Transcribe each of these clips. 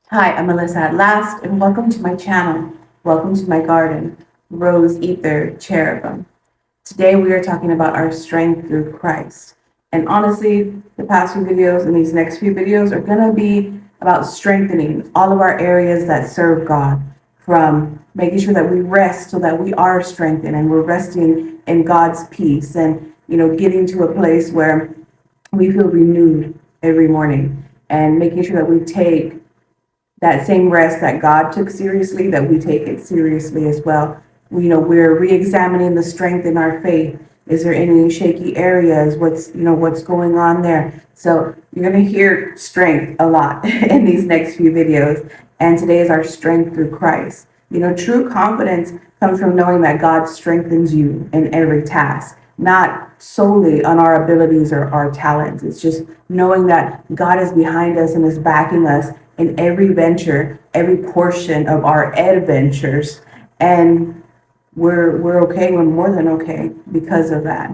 Hi, I'm Melissa at last, and welcome to my channel. Welcome to my garden, Rose Ether Cherubim. Today we are talking about our strength through Christ. And honestly, the past few videos and these next few videos are going to be about strengthening all of our areas that serve God, from making sure that we rest so that we are strengthened and we're resting in God's peace and, getting to a place where we feel renewed every morning and making sure that we take that same rest that God took seriously, that we take it seriously as well. We're re-examining the strength in our faith. Is there any shaky areas? What's going on there? So you're going to hear strength a lot in these next few videos. And today is our strength through Christ. True confidence comes from knowing that God strengthens you in every task, not solely on our abilities or our talents. It's just knowing that God is behind us and is backing us in every venture, every portion of our adventures. And we're okay, we're more than okay because of that.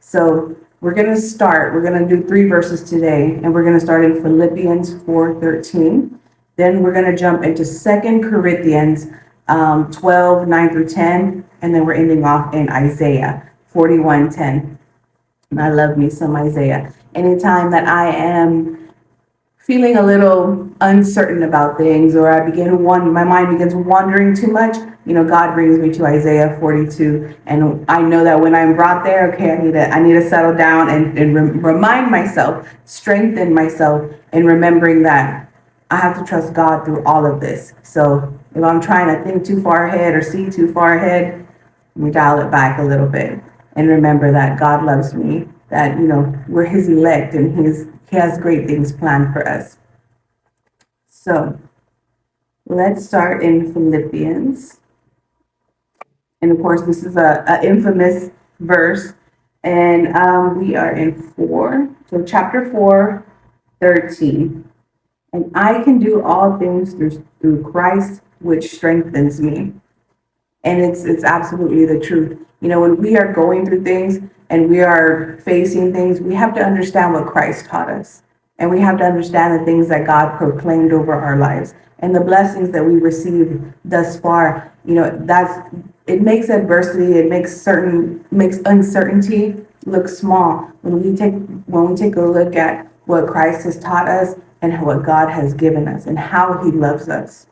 So we're gonna do 3 verses today, and we're gonna start in Philippians 4:13. Then we're gonna jump into 2 Corinthians 12:9 through 10, and then we're ending off in Isaiah 41:10. And I love me some Isaiah. Anytime that I am feeling a little uncertain about things, or my mind begins wandering too much, God brings me to Isaiah 42, and I know that when I'm brought there, okay, I need to settle down and remind myself, strengthen myself in remembering that I have to trust God through all of this. So if I'm trying to think too far ahead or see too far ahead, let me dial it back a little bit and remember that God loves me, that we're his elect, and he has great things planned for us. So let's start in Philippians. And of course, this is a infamous verse. And we are in 4, so chapter 4:13. And I can do all things through Christ, which strengthens me. And it's absolutely the truth. When we are going through things and we are facing things, we have to understand what Christ taught us. And we have to understand the things that God proclaimed over our lives and the blessings that we received thus far. It makes adversity, makes uncertainty look small when we take a look at what Christ has taught us and what God has given us and how he loves us.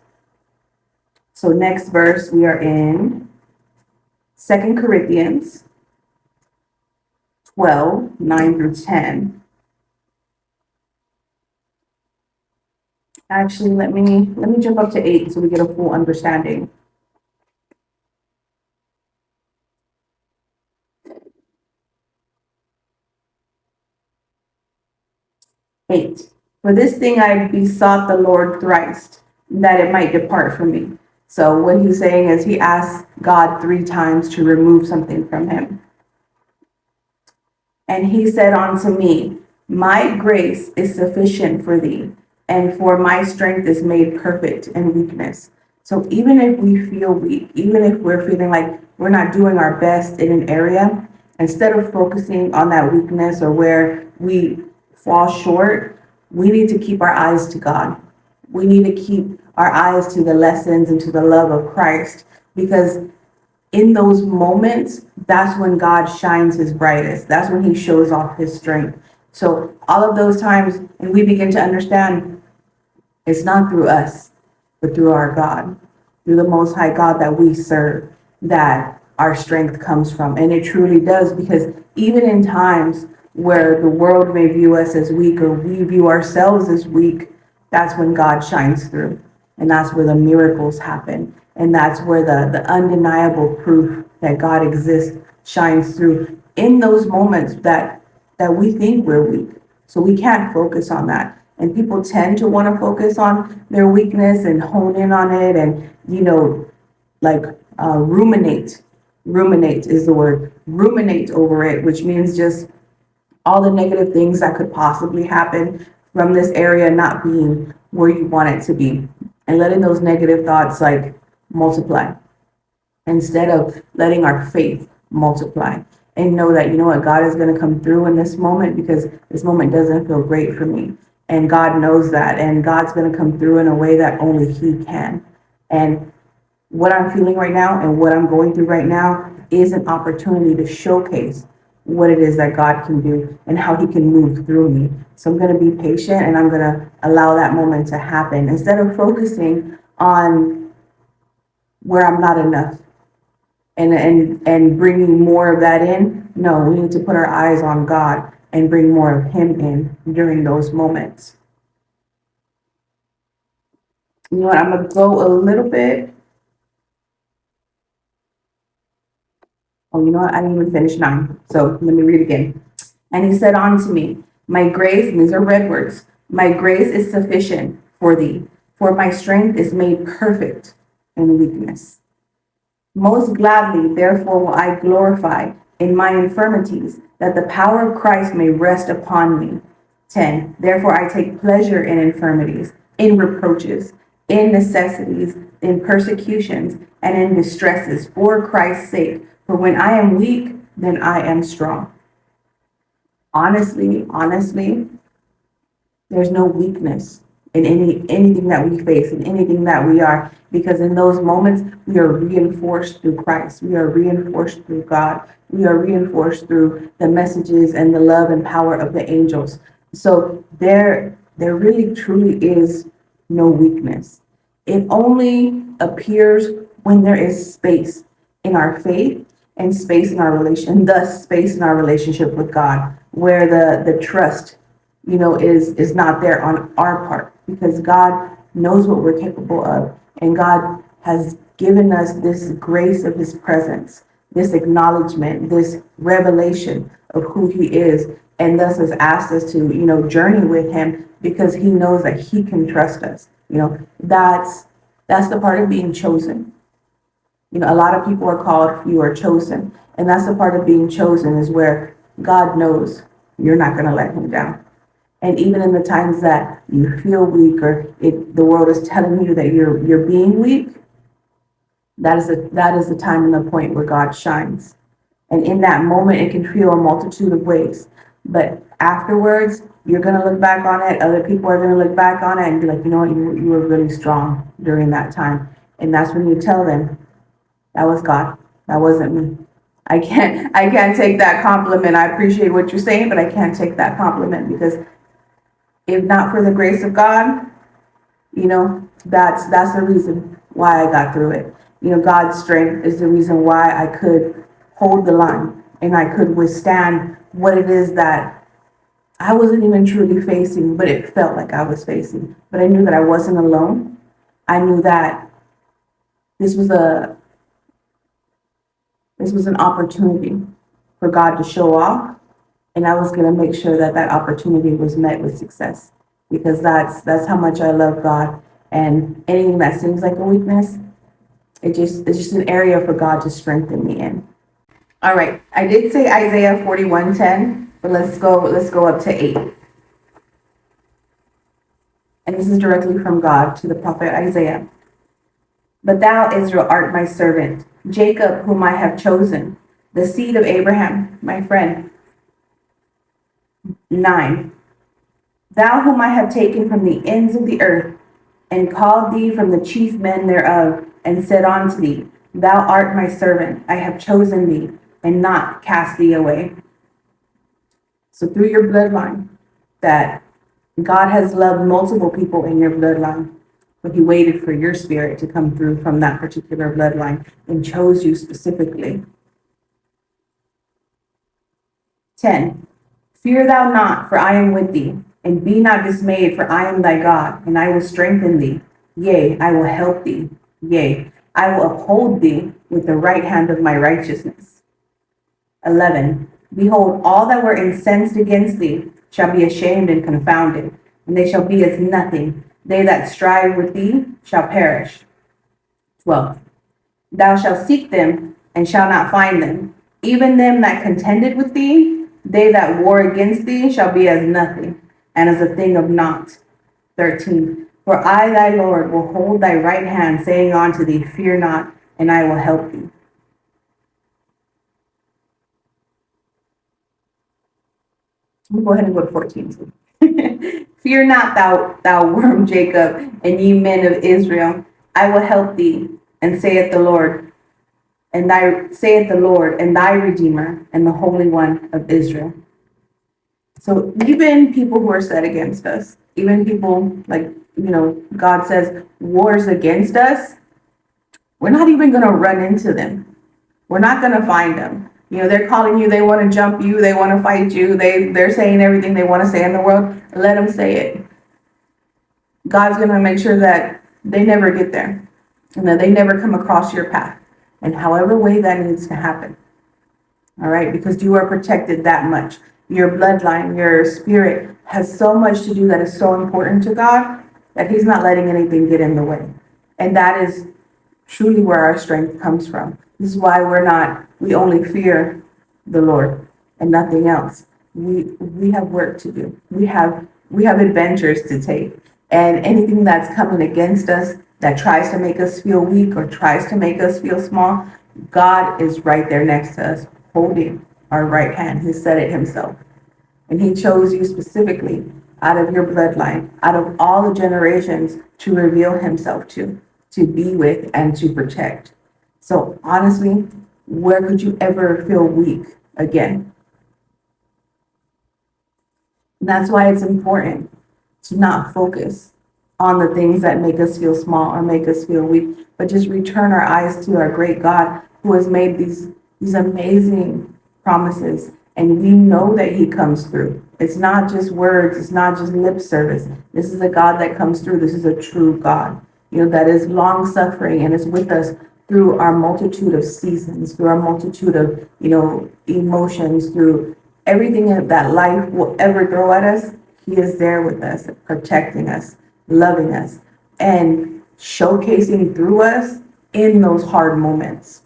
So next verse, we are in 2 Corinthians 12:9 through 10. Actually, let me jump up to 8 so we get a full understanding. 8. For this thing I besought the Lord thrice, that it might depart from me. So what he's saying is he asked God 3 times to remove something from him. And he said unto me, my grace is sufficient for thee, and for my strength is made perfect in weakness. So even if we feel weak, even if we're feeling like we're not doing our best in an area, instead of focusing on that weakness or where we fall short, we need to keep our eyes to God. We need to keep our eyes to the lessons and to the love of Christ, because in those moments, that's when God shines his brightest. That's when he shows off his strength. So all of those times, and we begin to understand it's not through us, but through our God, through the Most High God that we serve, that our strength comes from. And it truly does, because even in times where the world may view us as weak or we view ourselves as weak, that's when God shines through. And that's where the miracles happen. And that's where the undeniable proof that God exists shines through in those moments that we think we're weak. So we can't focus on that. And people tend to want to focus on their weakness and hone in on it and, like ruminate. Ruminate is the word. Ruminate over it, which means just all the negative things that could possibly happen from this area not being where you want it to be, and letting those negative thoughts like multiply instead of letting our faith multiply and know that, God is going to come through in this moment, because this moment doesn't feel great for me. And God knows that. And God's going to come through in a way that only He can. And what I'm feeling right now and what I'm going through right now is an opportunity to showcase what it is that God can do and how He can move through me. So I'm going to be patient and I'm going to allow that moment to happen instead of focusing on where I'm not enough and bringing more of that in. No, we need to put our eyes on God and bring more of Him in during those moments. You know what? I'm going to go a little bit. Oh, you know what? I didn't even finish 9. So let me read again. And He said unto me, my grace, and these are red words, my grace is sufficient for thee, for my strength is made perfect in weakness. Most gladly, therefore, will I glorify in my infirmities, that the power of Christ may rest upon me. 10. Therefore, I take pleasure in infirmities, in reproaches, in necessities, in persecutions, and in distresses, for Christ's sake. For when I am weak, then I am strong. Honestly, there's no weakness in anything that we face, in anything that we are, because in those moments we are reinforced through Christ. We are reinforced through God. We are reinforced through the messages and the love and power of the angels. So there really truly is no weakness. It only appears when there is space in our faith and space in our relation, thus space in our relationship with God, where the trust is not there on our part, because God knows what we're capable of. And God has given us this grace of His presence, this acknowledgement, this revelation of who He is, and thus has asked us to, journey with Him because He knows that He can trust us. That's the part of being chosen. A lot of people are called, few are chosen. And that's the part of being chosen, is where God knows you're not going to let Him down. And even in the times that you feel weak, or the world is telling you that you're being weak, that is the time and the point where God shines. And in that moment, it can feel a multitude of ways. But afterwards, you're going to look back on it. Other people are going to look back on it and be like, you know what, you were really strong during that time. And that's when you tell them, that was God. That wasn't me. I can't take that compliment. I appreciate what you're saying, but I can't take that compliment, because if not for the grace of God, that's the reason why I got through it. God's strength is the reason why I could hold the line and I could withstand what it is that I wasn't even truly facing, but it felt like I was facing. But I knew that I wasn't alone. I knew that this was an opportunity for God to show off, and I was going to make sure that that opportunity was met with success, because that's how much I love God. And anything that seems like a weakness, it's just an area for God to strengthen me in. All right, I did say Isaiah 41:10, but let's go up to 8. And this is directly from God to the prophet Isaiah. But thou, Israel, art my servant, Jacob, whom I have chosen, the seed of Abraham, my friend. 9. Thou whom I have taken from the ends of the earth, and called thee from the chief men thereof, and said unto thee, Thou art my servant, I have chosen thee, and not cast thee away. So through your bloodline, that God has loved multiple people in your bloodline, but He waited for your spirit to come through from that particular bloodline and chose you specifically. 10. Fear thou not, for I am with thee, and be not dismayed, for I am thy God, and I will strengthen thee. Yea, I will help thee. Yea, I will uphold thee with the right hand of my righteousness. 11. Behold, all that were incensed against thee shall be ashamed and confounded, and they shall be as nothing. They that strive with thee shall perish. 12. Thou shalt seek them, and shalt not find them. Even them that contended with thee, they that war against thee, shall be as nothing, and as a thing of naught. 13. For I, thy Lord, will hold thy right hand, saying unto thee, Fear not, and I will help thee. We'll go ahead and go to 14 too. Fear not, thou worm Jacob, and ye men of Israel. I will help thee, and saith the Lord, and thy Redeemer, and the Holy One of Israel. So even people who are set against us, even people like, God says wars against us, we're not even going to run into them. We're not going to find them. They're calling you, they want to jump you, they want to fight you, they're saying everything they want to say in the world. Let them say it. God's going to make sure that they never get there and that they never come across your path, and however way that needs to happen. All right, because you are protected that much. Your bloodline, your spirit has so much to do that is so important to God that he's not letting anything get in the way. And that is truly where our strength comes from. This is why we only fear the Lord and nothing else. We have work to do. We have adventures to take. And anything that's coming against us that tries to make us feel weak or tries to make us feel small, God is right there next to us, holding our right hand. He said it himself. And he chose you specifically out of your bloodline, out of all the generations, to reveal himself to be with, and to protect. So honestly, where could you ever feel weak again? And that's why it's important to not focus on the things that make us feel small or make us feel weak, but just return our eyes to our great God who has made these amazing promises. And we know that he comes through. It's not just words. It's not just lip service. This is a God that comes through. This is a true God, that is long suffering and is with us through our multitude of seasons, through our multitude of, emotions, through everything that life will ever throw at us. He is there with us, protecting us, loving us, and showcasing through us in those hard moments.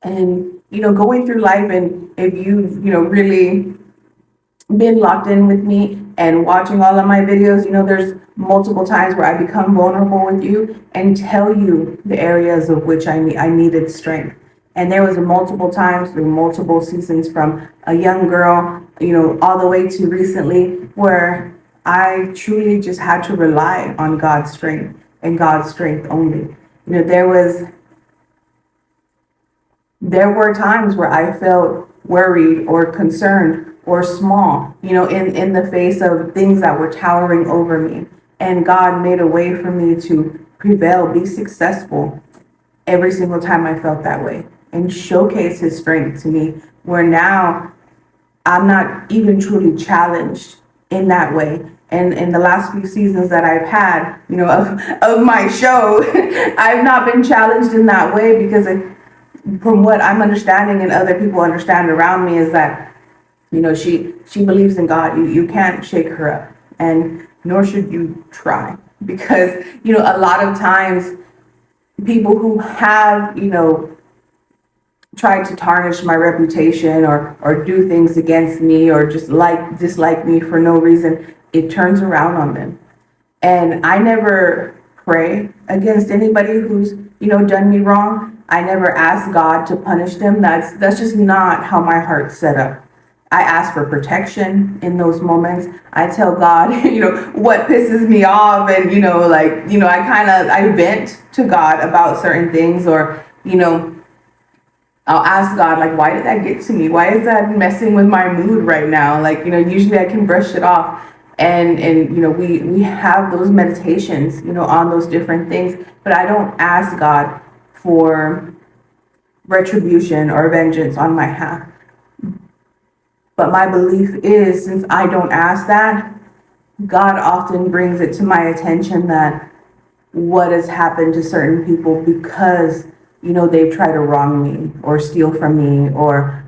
And, going through life, and if you've, really been locked in with me and watching all of my videos, there's multiple times where I become vulnerable with you and tell you the areas of which I needed strength. And there was multiple times through multiple seasons, from a young girl, all the way to recently, where I truly just had to rely on God's strength and God's strength only. There were times where I felt worried or concerned or small, in the face of things that were towering over me. And God made a way for me to prevail, be successful every single time I felt that way, and showcase his strength to me, where now I'm not even truly challenged in that way. And in the last few seasons that I've had, of my show, I've not been challenged in that way, because from what I'm understanding and other people understand around me, is that, she believes in God. You can't shake her up, and nor should you try, because, a lot of times people who have, tried to tarnish my reputation or do things against me or just dislike me for no reason, it turns around on them. And I never pray against anybody who's, done me wrong. I never ask God to punish them. That's just not how my heart's set up. I ask for protection in those moments. I tell God, what pisses me off, and, I vent to God about certain things, or, I'll ask God, like, why did that get to me? Why is that messing with my mood right now? Like, usually I can brush it off. And we have those meditations, on those different things, but I don't ask God for retribution or vengeance on my behalf. But my belief is, since I don't ask that, God often brings it to my attention that what has happened to certain people, because, they've tried to wrong me or steal from me or,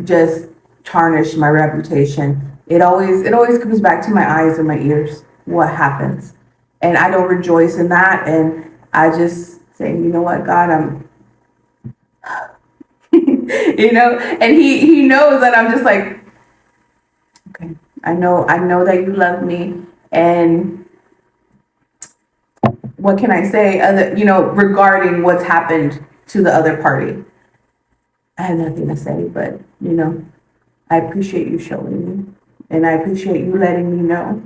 just tarnish my reputation. It always comes back to my eyes and my ears, what happens. And I don't rejoice in that. And I just say, you know what, God, and he knows that I'm just like, okay, I know that you love me, and what can I say regarding what's happened to the other party? I have nothing to say, but I appreciate you showing me, and I appreciate you letting me know.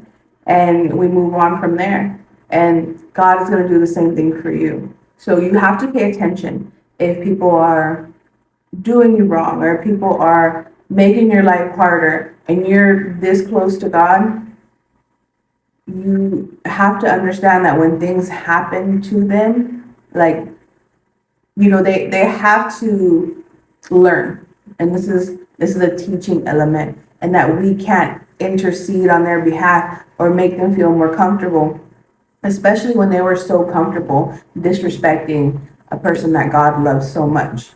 And we move on from there. And God is going to do the same thing for you. So you have to pay attention if people are doing you wrong or people are making your life harder and you're this close to God. You have to understand that when things happen to them, like, they have to learn. And this is a teaching element, and that we can't intercede on their behalf or make them feel more comfortable, especially when they were so comfortable disrespecting a person that God loves so much.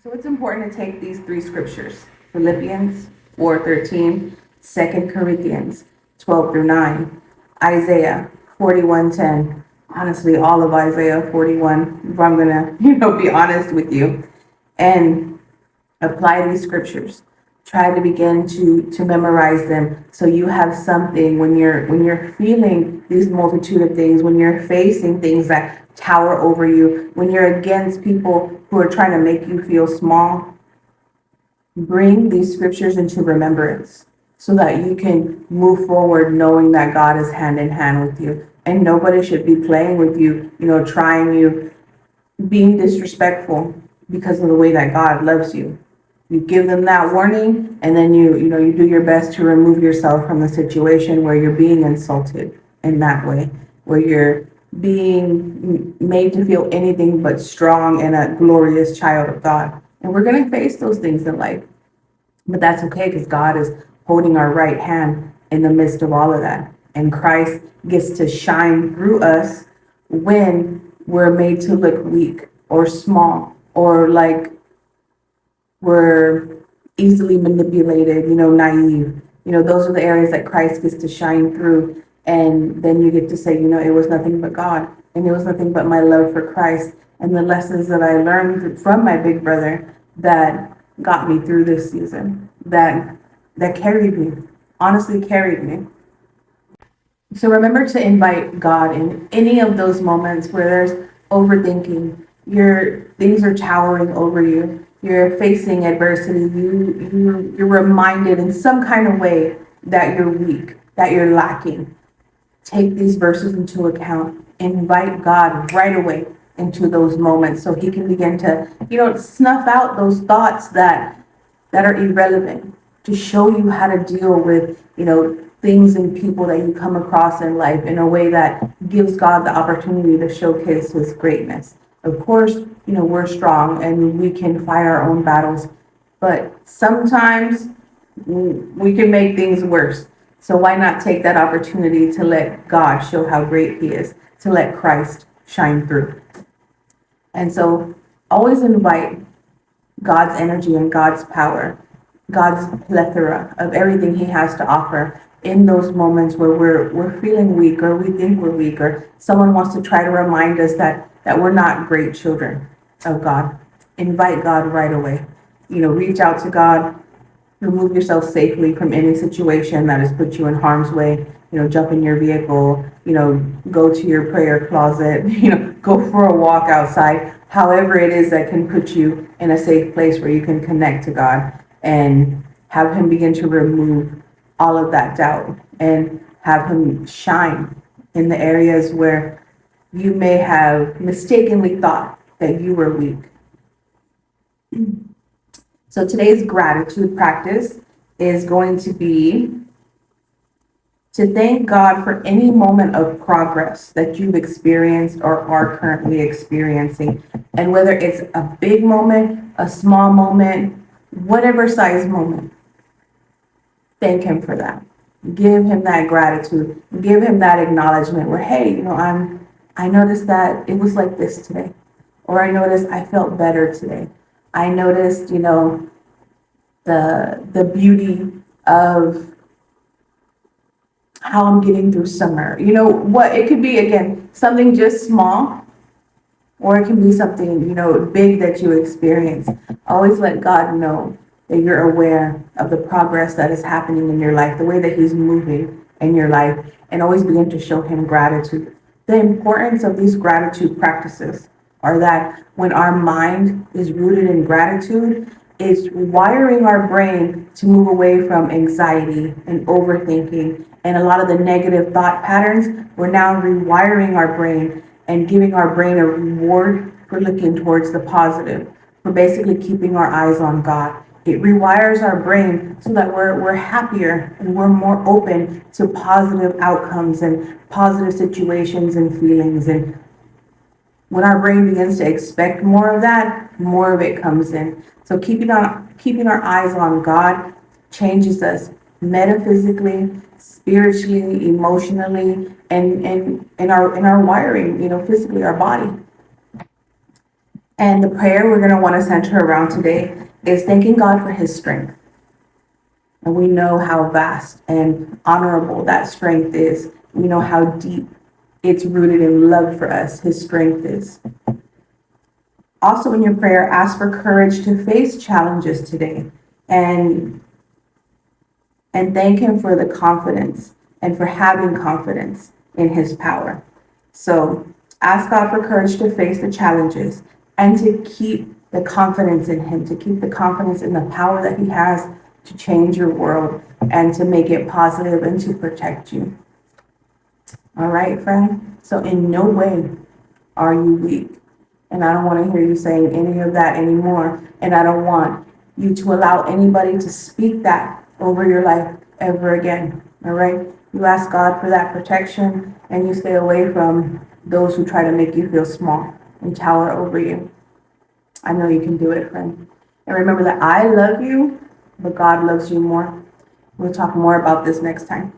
So it's important to take these three scriptures: Philippians 4:13, 2 Corinthians 12 through 9, Isaiah 41:10. Honestly, all of Isaiah 41, if I'm gonna, be honest with you, and apply these scriptures. Try to begin to memorize them, so you have something when you're feeling these multitude of things, when you're facing things that tower over you, when you're against people who are trying to make you feel small. Bring these scriptures into remembrance so that you can move forward knowing that God is hand in hand with you, and nobody should be playing with you, trying you, being disrespectful because of the way that God loves you. You give them that warning, and then you do your best to remove yourself from the situation where you're being insulted in that way, where you're being made to feel anything but strong and a glorious child of God. And we're going to face those things in life, but that's okay, because God is holding our right hand in the midst of all of that. And Christ gets to shine through us when we're made to look weak or small, or like we're easily manipulated, naive. Those are the areas that Christ gets to shine through. And then you get to say, it was nothing but God. And it was nothing but my love for Christ and the lessons that I learned from my big brother that got me through this season, that carried me, honestly carried me. So remember to invite God in any of those moments where there's overthinking, your things are towering over you, you're facing adversity, you're reminded in some kind of way that you're weak, that you're lacking. Take these verses into account. Invite God right away into those moments so he can begin to, snuff out those thoughts that are irrelevant, to show you how to deal with, things and people that you come across in life in a way that gives God the opportunity to showcase his greatness. Of course, we're strong and we can fight our own battles, but sometimes we can make things worse. So why not take that opportunity to let God show how great he is, to let Christ shine through? And so always invite God's energy and God's power, God's plethora of everything he has to offer in those moments where we're feeling weak, or we think we're weak, or someone wants to try to remind us that we're not great children of God. Invite God right away. Reach out to God. Remove yourself safely from any situation that has put you in harm's way. Jump in your vehicle, go to your prayer closet, go for a walk outside, however it is that can put you in a safe place where you can connect to God and have him begin to remove all of that doubt and have him shine in the areas where you may have mistakenly thought that you were weak. So today's gratitude practice is going to be to thank God for any moment of progress that you've experienced or are currently experiencing. And whether it's a big moment, a small moment, whatever size moment, thank him for that. Give him that gratitude. Give him that acknowledgement where, hey, I noticed that it was like this today. Or I noticed I felt better today. I noticed, the beauty of how I'm getting through summer. What it could be, again, something just small, or it can be something, big that you experience. Always let God know that you're aware of the progress that is happening in your life, the way that he's moving in your life, and always begin to show him gratitude. The importance of these gratitude practices are that when our mind is rooted in gratitude, is wiring our brain to move away from anxiety and overthinking and a lot of the negative thought patterns. We're now rewiring our brain and giving our brain a reward for looking towards the positive, for basically keeping our eyes on God. It rewires our brain so that we're happier and we're more open to positive outcomes and positive situations and feelings. And when our brain begins to expect more of that, more of it comes in. So keeping our eyes on God changes us metaphysically, spiritually, emotionally, and in our wiring, physically, our body. And the prayer we're going to want to center around today is thanking God for his strength. And we know how vast and honorable that strength is. We know how deep it's rooted in love for us, his strength is. Also in your prayer, ask for courage to face challenges today and thank him for the confidence and for having confidence in his power. So ask God for courage to face the challenges and to keep the confidence in him, to keep the confidence in the power that he has to change your world and to make it positive and to protect you. All right, friend? So in no way are you weak. And I don't want to hear you saying any of that anymore. And I don't want you to allow anybody to speak that over your life ever again. All right? You ask God for that protection and you stay away from those who try to make you feel small and tower over you. I know you can do it, friend. And remember that I love you, but God loves you more. We'll talk more about this next time.